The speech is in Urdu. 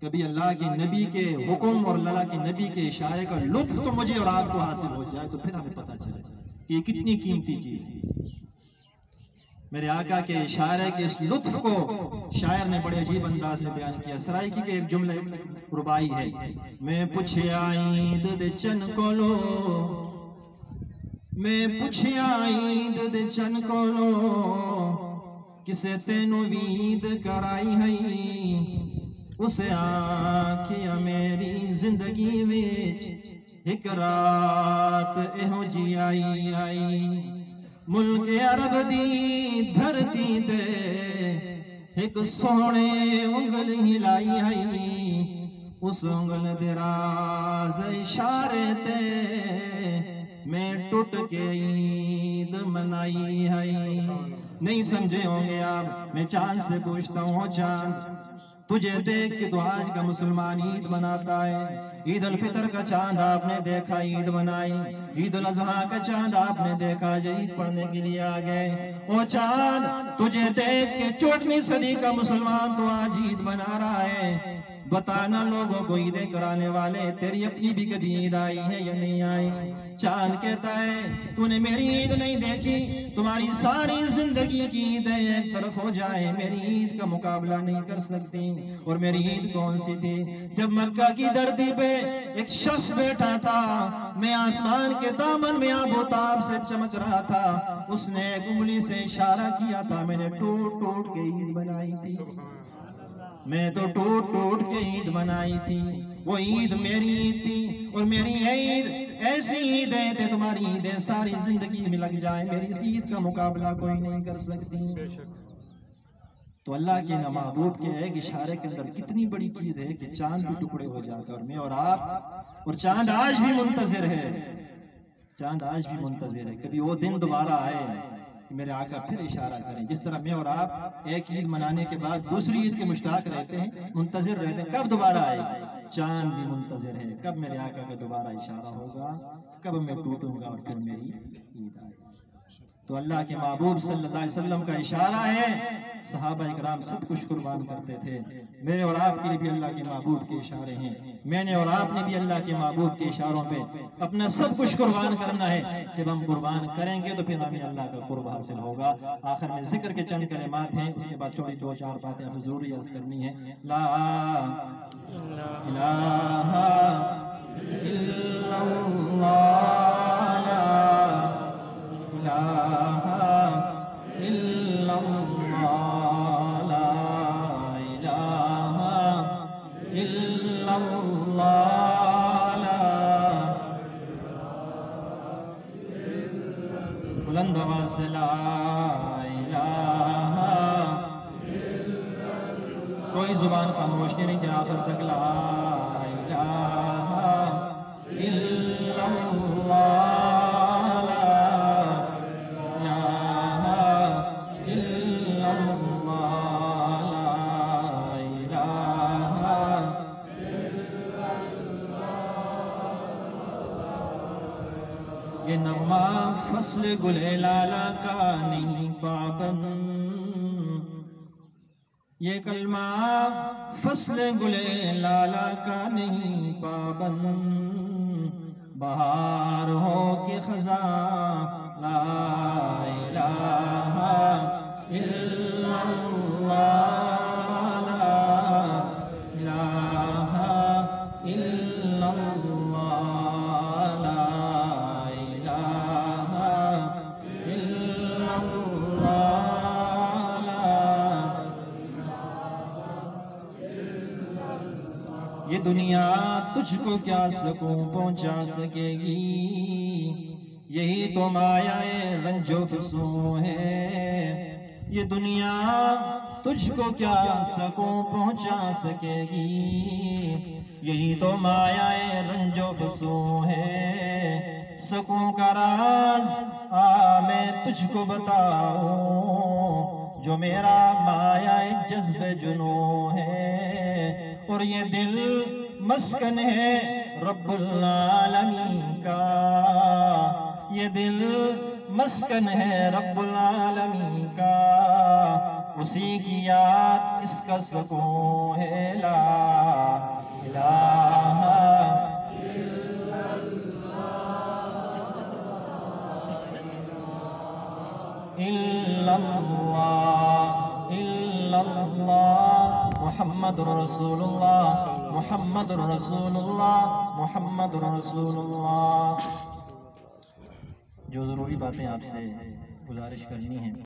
کبھی اللہ کے نبی کے حکم اور اللہ کے نبی کے اشارے کا لطف تو مجھے اور آپ کو حاصل ہو جائے تو پھر ہمیں پتہ چلے کہ یہ کتنی قیمتی چیز ہے۔ میرے آقا کے اشارے کے اس لطف کو شاعر نے بڑے عجیب انداز میں بیان کیا۔ سرائکی کے ایک جملے ربائی ہے، میں پوچھیا عید دے چن کولو، میں پوچھیا عید دے چن کولو، کسے تینوں وید کرائی ہے، اسے آکھیا میری زندگی وچ ایک رات ایہو جی آئی، ملک عرب دی دھرتی تے ایک سونے انگل ہلائی ہے، اس انگل دے راز اشارے تے میں ٹوٹ کے عید منائی ہے۔ نہیں سمجھے ہوں گے آپ، میں چاند سے پوچھتا ہوں، چاند تجھے دیکھ کے تو آج کا مسلمان عید مناتا ہے۔ عید الفطر کا چاند آپ نے دیکھا، عید منائی۔ عید الاضحیٰ کا چاند آپ نے دیکھا، جو عید پڑھنے کے لیے آ گئے۔ او چاند تجھے دیکھ کے 14ویں صدی کا مسلمان تو آج عید منا رہا ہے۔ بتانا لوگوں کو عیدیں کرانے والے، تیری اپنی بھی کبھی عید آئی ہے یا نہیں آئی؟ چاند کہتا ہے تو نے میری عید نہیں دیکھی، تمہاری ساری زندگی کی عیدیں ایک طرف ہو جائے، میری عید کا مقابلہ نہیں کر سکتی۔ اور میری عید کون سی تھی؟ جب مکہ کی دھرتی پہ ایک شخص بیٹھا تھا، میں آسمان کے دامن میں آب و تاب سے چمک رہا تھا، اس نے ایک انگلی سے اشارہ کیا تھا، میں نے ٹوٹ ٹوٹ کے عید بنائی تھی، میں نے تو ٹوٹ ٹوٹ کے عید منائی تھی۔ وہ عید میری عید تھی، اور میری عید ایسی عیدیں تھے، تمہاری عیدیں ساری زندگی میں لگ جائیں، میری اس عید کا مقابلہ کوئی نہیں کر سکتی۔ تو اللہ کے محبوب کے ایک اشارے کے اندر کتنی بڑی چیز ہے کہ چاند بھی ٹکڑے ہو جاتا ہے، اور میں اور آپ، اور چاند آج بھی منتظر ہے، چاند آج بھی منتظر ہے کبھی وہ دن دوبارہ آئے کہ میرے آقا پھر اشارہ کریں۔ جس طرح میں اور آپ ایک عید منانے کے بعد دوسری عید کے مشتاق رہتے ہیں، منتظر رہتے ہیں کب دوبارہ آئے، چاند بھی منتظر ہے کب میرے آقا کا دوبارہ اشارہ ہوگا، کب میں ٹوٹوں گا اور پھر میری عید آئے۔ تو اللہ کے محبوب صلی اللہ علیہ وسلم کا اشارہ ہے، صحابہ اکرام سب کچھ قربان کرتے تھے، میرے اور آپ کے لیے بھی اللہ کے محبوب کے اشارے ہیں، میں نے اور آپ نے بھی اللہ کے محبوب کے اشاروں پہ اپنا سب کچھ قربان کرنا ہے۔ جب ہم قربان کریں گے تو پھر ہمیں اللہ کا قرب حاصل ہوگا۔ آخر میں ذکر کے چند کلمات ہیں، اس کے بعد چھوٹی دو چار باتیں ہمیں ضروری عرض کرنی ہے۔ لا الہ الا اللہ، بلند آواز سے لا الہ، کوئی زبان خاموش نہیں رہی آخر تک، لا الہ الا اللہ، یہ نغمہ فصل گلے لالا کا نہیں پابند، یہ کلمہ فصل گلے لالا کا نہیں پابند، بہار ہو کے خزاں لا الہ الا اللہ، یہ دنیا تجھ کو کیا سکون پہنچا سکے گی، یہی تو مایا رنج و فسوں ہے، یہ دنیا تجھ کو کیا سکون پہنچا سکے گی، یہی تو مایا رنج و فسوں ہے، سکون کا راز میں تجھ کو بتاؤں، جو میرا مایا جذب جنوں ہے، اور یہ دل مسکن ہے رب العالمین کا، یہ دل مسکن ہے رب العالمین کا، اسی کی یاد اس کا سکون ہے، لا الہ الا اللہ محمد رسول اللہ، محمد رسول اللہ، محمد رسول اللہ۔ جو ضروری باتیں آپ سے گزارش کرنی ہیں